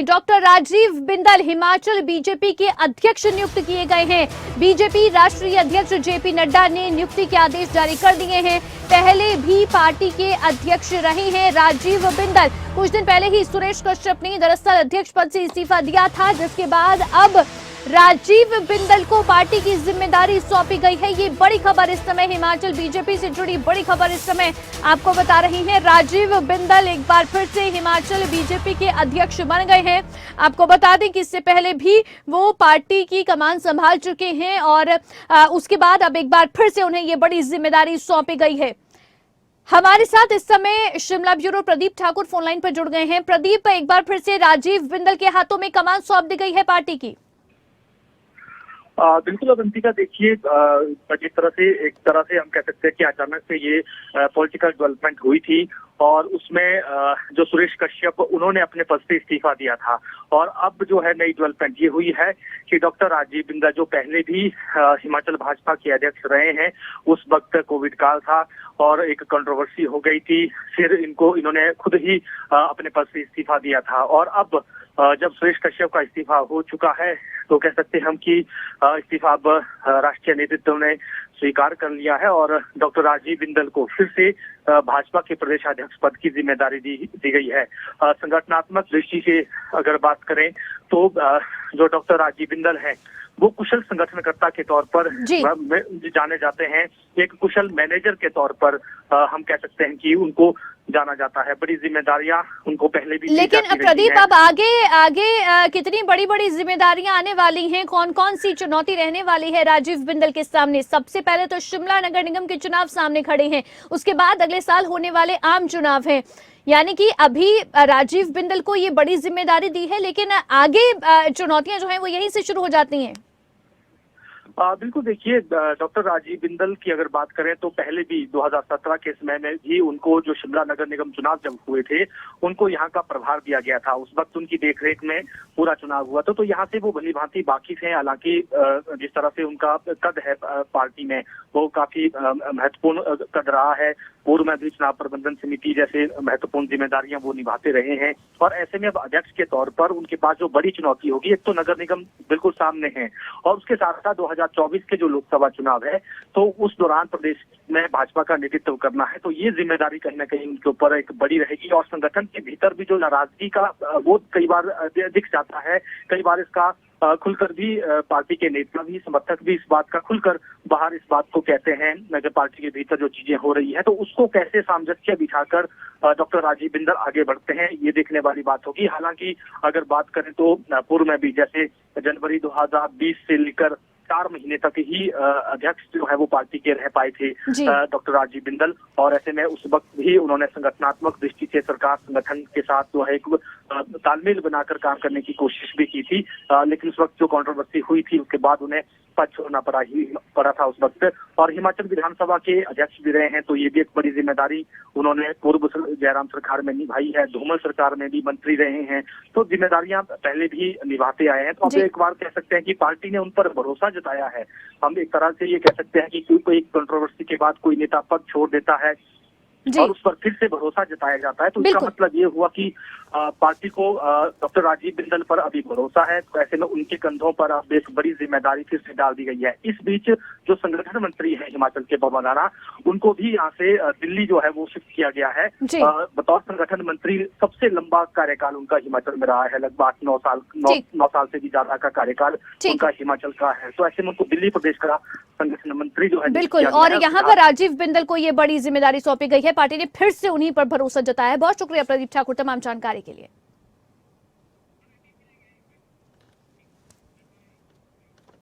Doctor Rajiv Bindal Himachal BJP के अध्यक्ष नियुक्त किए गए हैं। बीजेपी राष्ट्रीय अध्यक्ष जेपी नड्डा ने नियुक्ति के आदेश जारी कर दिए हैं। पहले भी पार्टी के अध्यक्ष रहे हैं राजीव बिंदल। कुछ दिन पहले ही सुरेश कश्यप ने दरअसल अध्यक्ष पद से इस्तीफा दिया था, जिसके बाद अब राजीव बिंदल को पार्टी की जिम्मेदारी सौंपी गई है। ये बड़ी खबर इस समय हिमाचल बीजेपी से जुड़ी बड़ी खबर इस समय आपको बता रही हैं। राजीव बिंदल एक बार फिर से हिमाचल बीजेपी के अध्यक्ष बन गए हैं। आपको बता दें कि इससे पहले भी वो पार्टी की कमान संभाल चुके हैं और उसके बाद अब एक बार फिर से उन्हें ये बड़ी जिम्मेदारी सौंपी गई है। हमारे साथ इस समय शिमला ब्यूरो प्रदीप ठाकुर फोनलाइन पर जुड़ गए हैं। प्रदीप, एक बार फिर से राजीव बिंदल के हाथों में कमान सौंप दी गई है पार्टी की। बिल्कुल अवंतिका, देखिए एक तरह से हम कह सकते हैं कि अचानक से ये पॉलिटिकल डेवलपमेंट हुई थी और उसमें जो सुरेश कश्यप उन्होंने अपने पद से इस्तीफा दिया था और अब जो है नई डेवलपमेंट ये हुई है कि डॉक्टर राजीव बिंदल जो पहले भी हिमाचल भाजपा के अध्यक्ष रहे हैं, उस वक्त कोविड काल था और एक कंट्रोवर्सी हो गई थी, फिर इन्होंने खुद ही अपने पद से इस्तीफा दिया था और अब जब सुरेश कश्यप का इस्तीफा हो चुका है तो कह सकते हैं हम कि इस्तीफा अब राष्ट्रीय नेतृत्व ने स्वीकार कर लिया है और डॉक्टर राजीव बिंदल को फिर से भाजपा के प्रदेश अध्यक्ष पद की जिम्मेदारी दी गई है। संगठनात्मक दृष्टि से अगर बात करें तो जो डॉक्टर राजीव बिंदल है वो कुशल संगठनकर्ता के तौर पर जाने जाते हैं। एक कुशल मैनेजर के तौर पर हम कह सकते हैं कि उनको जाना जाता है। बड़ी जिम्मेदारियां उनको पहले भी लेकिन प्रदीप, अब आगे कितनी बड़ी बड़ी जिम्मेदारियां आने वाली हैं? कौन कौन सी चुनौती रहने वाली है राजीव बिंदल के सामने? सबसे पहले तो शिमला नगर निगम के चुनाव सामने खड़े हैं, उसके बाद अगले साल होने वाले आम चुनाव हैं। यानी कि अभी राजीव बिंदल को ये बड़ी जिम्मेदारी दी है, लेकिन आगे चुनौतियां जो है वो यहीं से शुरू हो जाती हैं। बिल्कुल, देखिए डॉक्टर राजीव बिंदल की अगर बात करें तो पहले भी 2017 के समय में भी उनको जो शिमला नगर निगम चुनाव जब हुए थे उनको यहाँ का प्रभार दिया गया था। उस वक्त उनकी देखरेख में पूरा चुनाव हुआ था, तो यहाँ से वो भली भांति वाकिफ है। हालांकि जिस तरह से उनका कद है पार्टी में वो काफी महत्वपूर्ण कद रहा है। पूर्व में भी चुनाव प्रबंधन समिति जैसे महत्वपूर्ण जिम्मेदारियां वो निभाते रहे हैं और ऐसे में अब अध्यक्ष के तौर पर उनके पास जो बड़ी चुनौती होगी, एक तो नगर निगम बिल्कुल सामने है और उसके साथ साथ 2024 के जो लोकसभा चुनाव है तो उस दौरान प्रदेश में भाजपा का नेतृत्व करना है। तो ये जिम्मेदारी कहीं ना कहीं उनके ऊपर एक बड़ी रहेगी और संगठन के भीतर भी जो नाराजगी का वो कई बार दिख जाता है, कई बार इसका खुलकर भी पार्टी के नेता भी समर्थक भी इस बात का खुलकर बाहर इस बात को कहते हैं कि पार्टी के भीतर जो चीजें हो रही है तो उसको कैसे सामंजस्य बिठाकर डॉक्टर राजीव बिंदल आगे बढ़ते हैं, ये देखने वाली बात होगी। हालांकि अगर बात करें तो पूर्व में भी जैसे जनवरी 2020 से लेकर 4 महीने तक ही अध्यक्ष जो है वो पार्टी के रह पाए थे डॉक्टर राजीव बिंदल और ऐसे में उस वक्त भी उन्होंने संगठनात्मक दृष्टि से सरकार संगठन के साथ जो है एक तालमेल बनाकर काम करने की कोशिश भी की थी, लेकिन उस वक्त जो कंट्रोवर्सी हुई थी उसके बाद उन्हें पद छोड़ना पड़ा था उस वक्त। और हिमाचल विधानसभा के अध्यक्ष भी रहे हैं तो ये भी एक बड़ी जिम्मेदारी उन्होंने पूर्व जयराम सरकार में निभाई है, धूमल सरकार में भी मंत्री रहे हैं, तो जिम्मेदारियां पहले भी निभाते आए हैं। तो अब एक बार कह सकते हैं कि पार्टी ने उन पर भरोसा जताया है। हम एक तरह से ये कह सकते हैं कि कोई कंट्रोवर्सी के बाद कोई नेता पद छोड़ देता है और उस पर फिर से भरोसा जताया जाता है, तो इसका मतलब ये हुआ कि पार्टी को डॉक्टर राजीव बिंदल पर अभी भरोसा है। तो ऐसे में उनके कंधों पर अब एक बड़ी जिम्मेदारी फिर से डाल दी गई है। इस बीच जो संगठन मंत्री है हिमाचल के बाबा राणा, उनको भी यहाँ से दिल्ली जो है वो शिफ्ट किया गया है। बतौर संगठन मंत्री सबसे लंबा कार्यकाल उनका हिमाचल में रहा है, लगभग 9 साल से भी ज्यादा का कार्यकाल उनका हिमाचल का है। तो ऐसे में उनको दिल्ली प्रदेश का संगठन मंत्री जो है बिल्कुल, और यहाँ पर राजीव बिंदल को ये बड़ी जिम्मेदारी सौंपी गई है। पार्टी ने फिर से उन्हीं पर भरोसा जताया है। बहुत शुक्रिया प्रदीप ठाकुर तमाम जानकारी के लिए।